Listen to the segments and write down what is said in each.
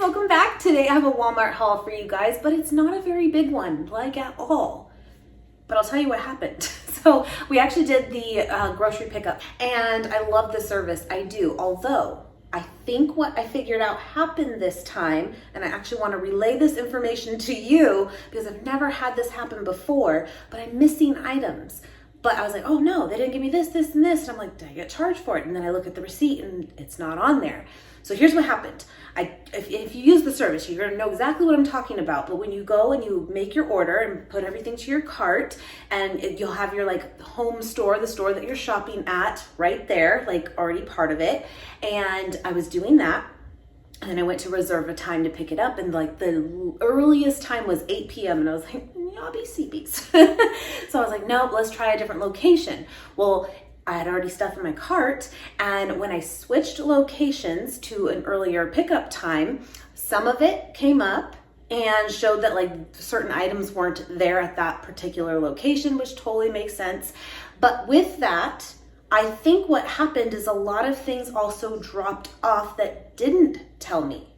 welcome back. Today I have a Walmart haul for you guys, but it's not a very big one, like at all. But I'll tell you what happened. So we actually did the grocery pickup and I love the service, I do. Although I think what I figured out happened this time, and I actually want to relay this information to you because I've never had this happen before, but I'm missing items. But I was like, oh no, they didn't give me this, this, and this. And I'm like, did I get charged for it? And then I look at the receipt and it's not on there. So here's what happened. If you use the service, you're gonna know exactly what I'm talking about. But when you go and you make your order and put everything to your cart, and you'll have your like home store, the store that you're shopping at right there, like already part of it. And I was doing that. And then I went to reserve a time to pick it up, and like the earliest time was 8 p.m. and I was like, yabby seebies. So I was like, nope, let's try a different location. Well, I had already stuff in my cart, and when I switched locations to an earlier pickup time, some of it came up and showed that like certain items weren't there at that particular location, which totally makes sense. But with that, I think what happened is a lot of things also dropped off that didn't tell me.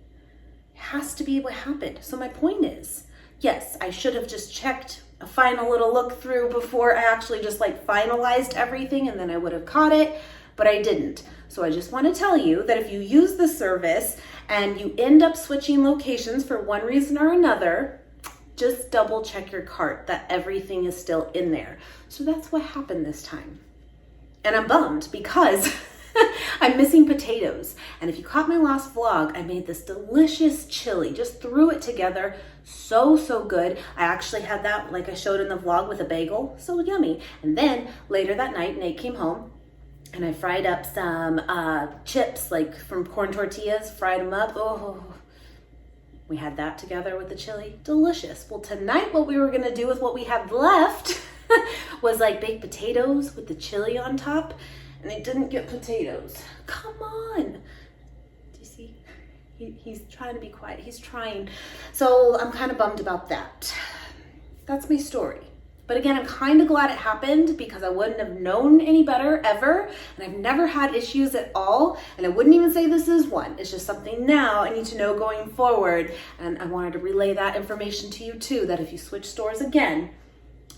It has to be what happened. So my point is, yes, I should have just checked a final little look through before I actually just like finalized everything, and then I would have caught it, but I didn't. So I just want to tell you that if you use the service and you end up switching locations for one reason or another, just double check your cart that everything is still in there. So that's what happened this time. And I'm bummed because I'm missing potatoes. And if you caught my last vlog, I made this delicious chili, just threw it together. So good. I actually had that like I showed in the vlog with a bagel, so yummy. And then later that night, Nate came home and I fried up some chips like from corn tortillas, fried them up. Oh, we had that together with the chili, delicious. Well, tonight what we were gonna do with what we had left was like baked potatoes with the chili on top, and I didn't get potatoes. Come on. Do you see? He's trying to be quiet. He's trying. So I'm kind of bummed about that. That's my story. But again, I'm kind of glad it happened because I wouldn't have known any better ever. And I've never had issues at all. And I wouldn't even say this is one. It's just something now I need to know going forward. And I wanted to relay that information to you too, that if you switch stores again,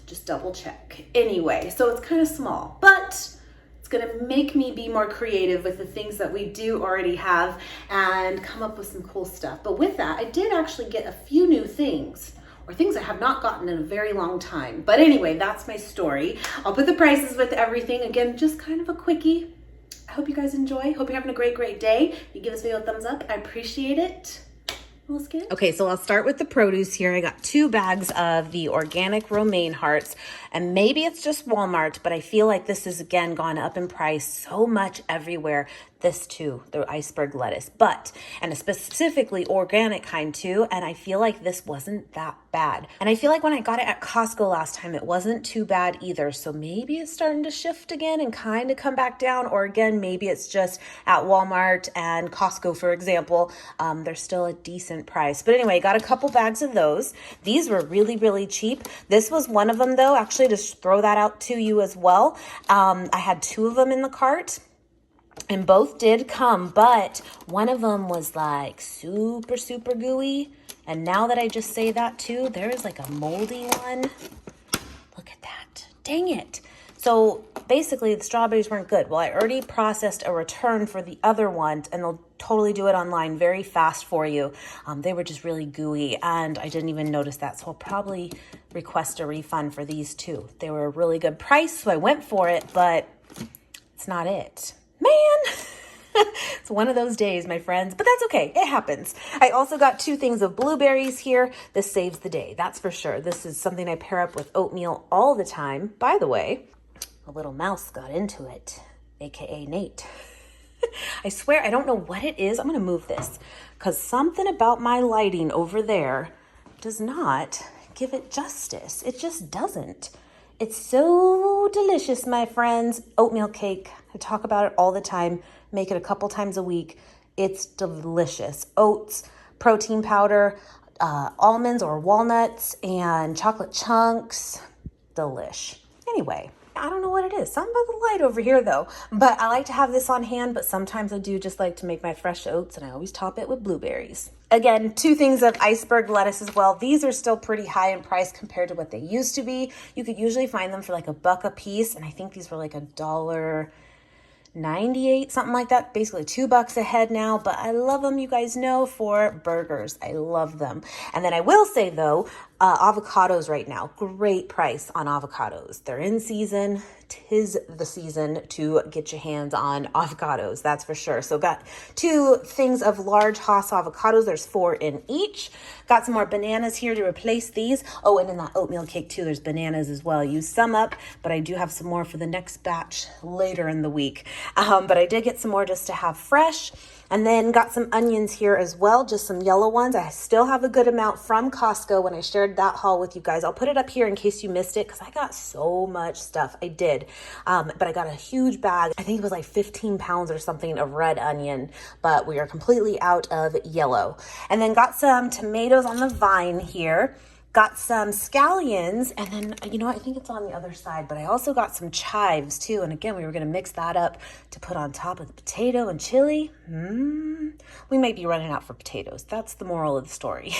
just double check. Anyway, so it's kind of small, but it's gonna make me be more creative with the things that we do already have and come up with some cool stuff. But with that, I did actually get a few new things, or things I have not gotten in a very long time. But anyway, that's my story. I'll put the prices with everything. Again, just kind of a quickie. I hope you guys enjoy. Hope you're having a great day. You give this video a thumbs up. I appreciate it. Let's get it. Okay, so I'll start with the produce here. I got 2 bags of the organic romaine hearts, and maybe it's just Walmart, but I feel like this has again gone up in price so much everywhere. This too, the iceberg lettuce, and a specifically organic kind too, and I feel like this wasn't that bad. And I feel like when I got it at Costco last time, it wasn't too bad either. So maybe it's starting to shift again and kind of come back down, or again, maybe it's just at Walmart and Costco, for example, they're still a decent price. But anyway, got a couple bags of those. These were really cheap. This was one of them though, actually, to throw that out to you as well. I had 2 of them in the cart. And both did come, but one of them was like super gooey. And now that I just say that too, there is like a moldy one. Look at that. Dang it. So basically the strawberries weren't good. Well, I already processed a return for the other ones, and they'll totally do it online very fast for you. They were just really gooey and I didn't even notice that. So I'll probably request a refund for these too. They were a really good price, so I went for it, but it's not it. Man, it's one of those days, my friends, but that's okay. It happens. I also got 2 things of blueberries here. This saves the day. That's for sure. This is something I pair up with oatmeal all the time. By the way, a little mouse got into it, AKA Nate. I swear, I don't know what it is. I'm going to move this because something about my lighting over there does not give it justice. It just doesn't. It's so delicious, my friends. Oatmeal cake. I talk about it all the time. Make it a couple times a week. It's delicious. Oats, protein powder, almonds or walnuts, and chocolate chunks. Delish. Anyway, I don't know what it is. Something about the light over here though. But I like to have this on hand, but sometimes I do just like to make my fresh oats, and I always top it with blueberries. Again, 2 things of iceberg lettuce as well. These are still pretty high in price compared to what they used to be. You could usually find them for like $1 a piece, and I think these were like $1.98, something like that. Basically $2 a head now, but I love them, you guys know, for burgers. I love them. And then I will say though, avocados right now, great price on avocados. They're in season. 'Tis the season to get your hands on avocados, that's for sure. So got 2 things of large Hass avocados. There's 4 in each. Got some more bananas here to replace these. Oh, and in that oatmeal cake too, there's bananas as well. Use some up, but I do have some more for the next batch later in the week. But I did get some more just to have fresh. And then got some onions here as well, just some yellow ones. I still have a good amount from Costco when I shared that haul with you guys. I'll put it up here in case you missed it, because I got so much stuff. I did. But I got a huge bag. I think it was like 15 pounds or something of red onion, but we are completely out of yellow. And then got some tomatoes on the vine here. Got some scallions, and then, you know, I think it's on the other side, but I also got some chives too. And again, we were going to mix that up to put on top of the potato and chili. We might be running out for potatoes. That's the moral of the story.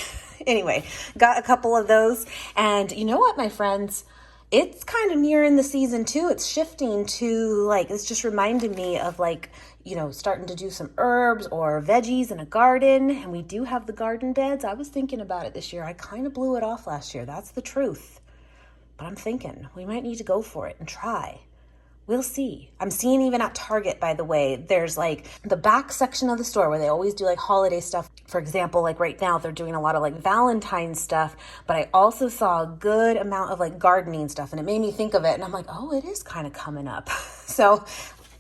Anyway, got a couple of those. And you know what, my friends? It's kind of near in the season too. It's shifting to like, it's just reminding me of like, you know, starting to do some herbs or veggies in a garden. And we do have the garden beds. I was thinking about it this year. I kind of blew it off last year. That's the truth. But I'm thinking we might need to go for it and try. We'll see. I'm seeing even at Target, by the way, there's like the back section of the store where they always do like holiday stuff. For example, like right now they're doing a lot of like Valentine's stuff, but I also saw a good amount of like gardening stuff, and it made me think of it. And I'm like, oh, it is kind of coming up. So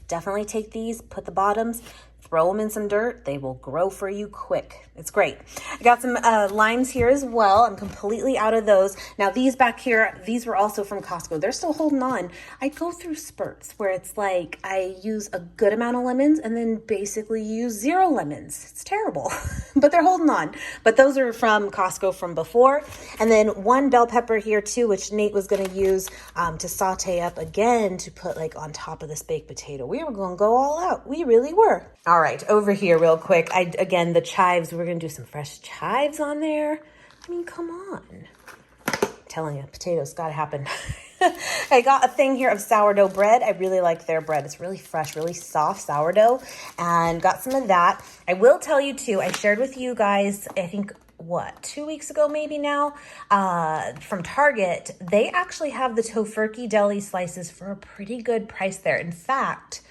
definitely take these, put the bottoms, throw them in some dirt. They will grow for you quick. It's great. I got some limes here as well. I'm completely out of those. Now these back here, these were also from Costco. They're still holding on. I go through spurts where it's like I use a good amount of lemons and then basically use 0 lemons. It's terrible, but they're holding on. But those are from Costco from before. And then 1 bell pepper here too, which Nate was going to use to saute up again to put like on top of this baked potato. We were going to go all out. We really were. All right, over here real quick. Again, the chives, we're going to do some fresh chives on there. I mean, come on. I'm telling you, potatoes got to happen. I got a thing here of sourdough bread. I really like their bread. It's really fresh, really soft sourdough, and got some of that. I will tell you too, I shared with you guys, I think, 2 weeks ago maybe now, from Target. They actually have the tofurkey deli slices for a pretty good price there. In fact,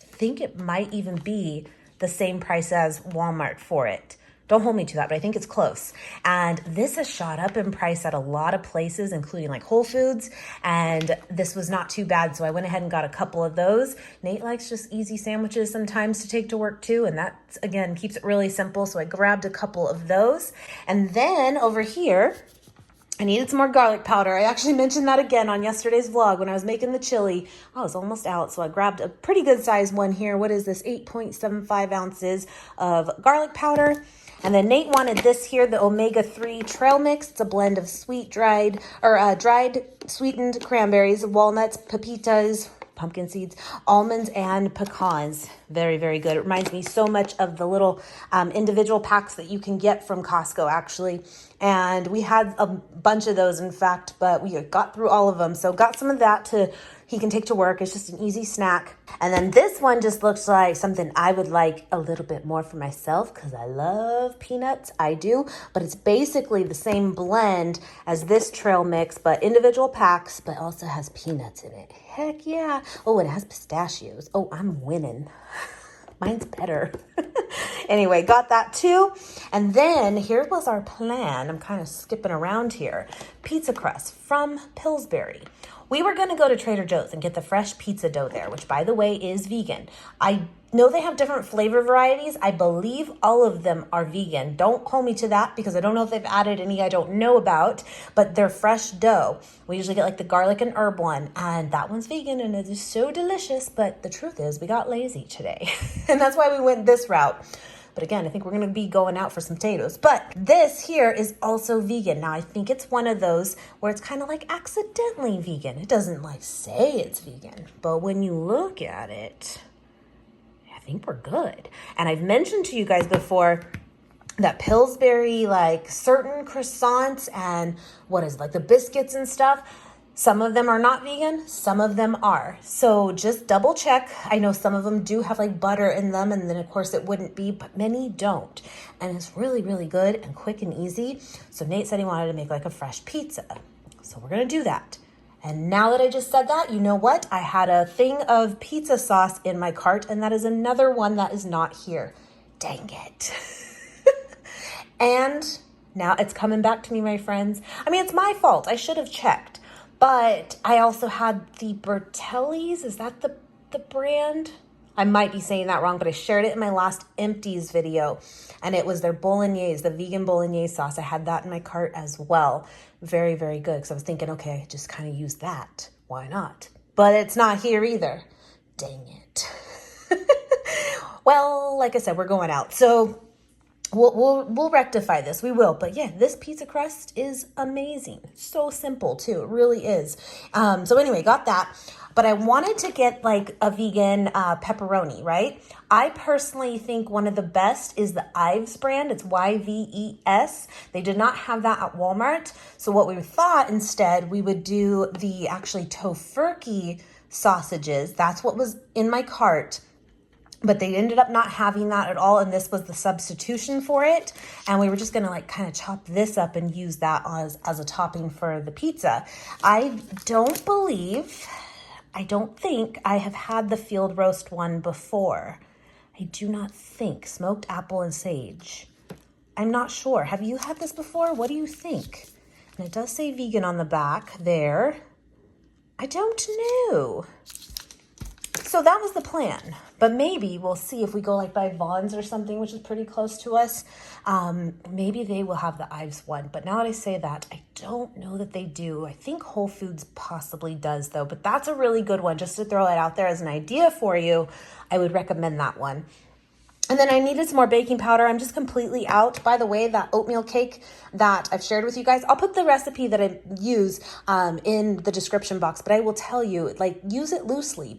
I think it might even be the same price as Walmart for it. Don't hold me to that, but I think it's close. And this has shot up in price at a lot of places, including like Whole Foods. And this was not too bad. So I went ahead and got a couple of those. Nate likes just easy sandwiches sometimes to take to work too. And that, again, keeps it really simple. So I grabbed a couple of those. And then over here, I needed some more garlic powder. I actually mentioned that again on yesterday's vlog when I was making the chili. I was almost out, so I grabbed a pretty good size one here. What is this? 8.75 ounces of garlic powder. And then Nate wanted this here, the omega-3 trail mix. It's a blend of dried sweetened cranberries, walnuts, pepitas, pumpkin seeds, almonds, and pecans. Very, very good. It reminds me so much of the little individual packs that you can get from Costco, actually. And we had a bunch of those, in fact, but we got through all of them. So got some of that he can take to work. It's just an easy snack. And then this one just looks like something I would like a little bit more for myself because I love peanuts. I do. But it's basically the same blend as this trail mix, but individual packs, but also has peanuts in it. Heck yeah. Oh, and it has pistachios. Oh, I'm winning. Mine's better. Anyway, got that too. And then here was our plan. I'm kind of skipping around here. Pizza crust from Pillsbury. We were going to go to Trader Joe's and get the fresh pizza dough there, which, by the way, is vegan. I know they have different flavor varieties. I believe all of them are vegan. Don't hold me to that because I don't know if they've added any I don't know about, but they're fresh dough. We usually get like the garlic and herb one, and that one's vegan, and it is so delicious. But the truth is we got lazy today, and that's why we went this route. But again, I think we're going to be going out for some potatoes. But this here is also vegan. Now, I think it's one of those where it's kind of like accidentally vegan. It doesn't like say it's vegan, but when you look at it, I think we're good. And I've mentioned to you guys before that Pillsbury, like certain croissants and what is it, like the biscuits and stuff, some of them are not vegan, some of them are. So just double check. I know some of them do have like butter in them, and then of course it wouldn't be, but many don't. And it's really, really good and quick and easy. So Nate said he wanted to make like a fresh pizza. So we're going to do that. And now that I just said that, you know what? I had a thing of pizza sauce in my cart, and that is another one that is not here. Dang it. And now it's coming back to me, my friends. I mean, it's my fault. I should have checked. But I also had the Bertelli's. Is that the brand? I might be saying that wrong, but I shared it in my last empties video. And it was their bolognese, the vegan bolognese sauce. I had that in my cart as well. Very, very good. Because I was thinking, okay, just kind of use that. Why not? But it's not here either. Dang it. Well, like I said, we're going out. So we'll rectify this. We will. But yeah, this pizza crust is amazing. So simple too. It really is. So anyway, got that. But I wanted to get like a vegan pepperoni, right? I personally think one of the best is the Ives brand. It's YVES. They did not have that at Walmart. So what we thought instead, we would do the actually tofurkey sausages. That's what was in my cart. But they ended up not having that at all, and this was the substitution for it. And we were just gonna like kind of chop this up and use that as a topping for the pizza. I don't think I have had the field roast one before. I do not think. Smoked apple and sage. I'm not sure. Have you had this before? What do you think? And it does say vegan on the back there. I don't know. So that was the plan, but maybe we'll see if we go like by Vaughn's or something, which is pretty close to us. Maybe they will have the Ives one, but now that I say that, I don't know that they do. I think Whole Foods possibly does though, but that's a really good one. Just to throw it out there as an idea for you, I would recommend that one. And then I needed some more baking powder. I'm just completely out. By the way, that oatmeal cake that I've shared with you guys, I'll put the recipe that I use in the description box, but I will tell you, like, use it loosely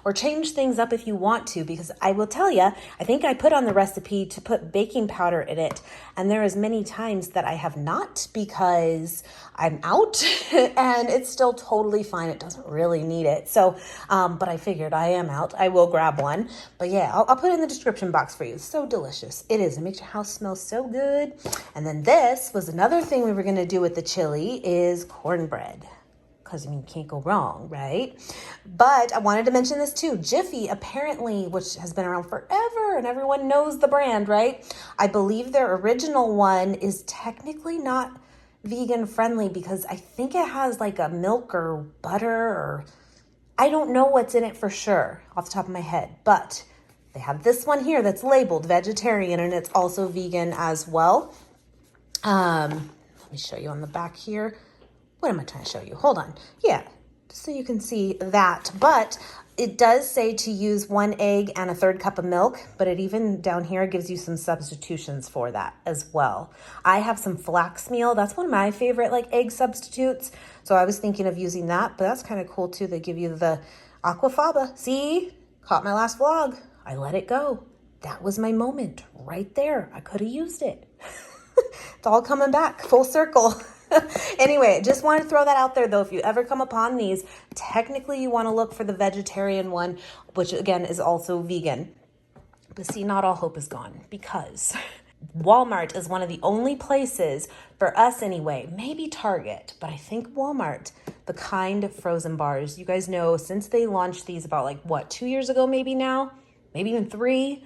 or change things up if you want to, because I will tell you, I think I put on the recipe to put baking powder in it. And there is many times that I have not because I'm out and it's still totally fine. It doesn't really need it. So, but I figured I am out. I will grab one. But yeah, I'll put it in the description box for you. It's so delicious. It is. It makes your house smell so good. And then this was another thing we were going to do with the chili is cornbread. Because, I mean, you can't go wrong, right? But I wanted to mention this too. Jiffy, apparently, which has been around forever and everyone knows the brand, right? I believe their original one is technically not vegan friendly because I think it has like a milk or butter or I don't know what's in it for sure off the top of my head. But they have this one here that's labeled vegetarian and it's also vegan as well. Let me show you on the back here. What am I trying to show you? Hold on. Yeah, so you can see that. But it does say to use 1 egg and a 1/3 cup of milk, but it even down here gives you some substitutions for that as well. I have some flax meal. That's one of my favorite like egg substitutes. So I was thinking of using that, but that's kind of cool too. They give you the aquafaba. See, caught my last vlog. I let it go. That was my moment right there. I could have used it. It's all coming back full circle. Anyway, just wanted to throw that out there though. If you ever come upon these, technically you want to look for the vegetarian one, which again is also vegan. But see, not all hope is gone because Walmart is one of the only places for us anyway, maybe Target, but I think Walmart, the kind of frozen bars, you guys know since they launched these about like what, 2 years ago, maybe now, maybe even 3,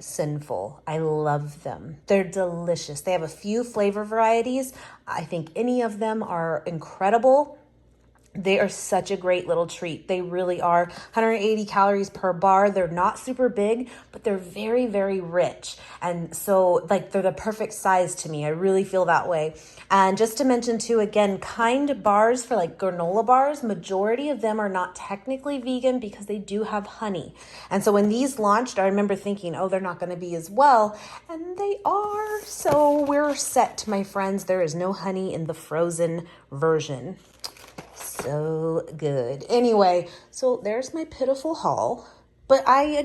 sinful. I love them. They're delicious. They have a few flavor varieties. I think any of them are incredible. They are such a great little treat. They really are. 180 calories per bar. They're not super big, but they're very, very rich. And so like they're the perfect size to me. I really feel that way. And just to mention too, again, Kind bars for like granola bars, majority of them are not technically vegan because they do have honey. And so when these launched, I remember thinking, oh, they're not going to be as well. And they are. So we're set, my friends. There is no honey in the frozen version. So good. Anyway, so there's my pitiful haul. But I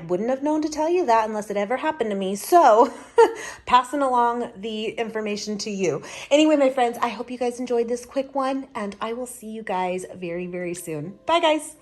wouldn't have known to tell you that unless it ever happened to me. So passing along the information to you. Anyway, my friends, I hope you guys enjoyed this quick one, and I will see you guys very, very soon. Bye, guys.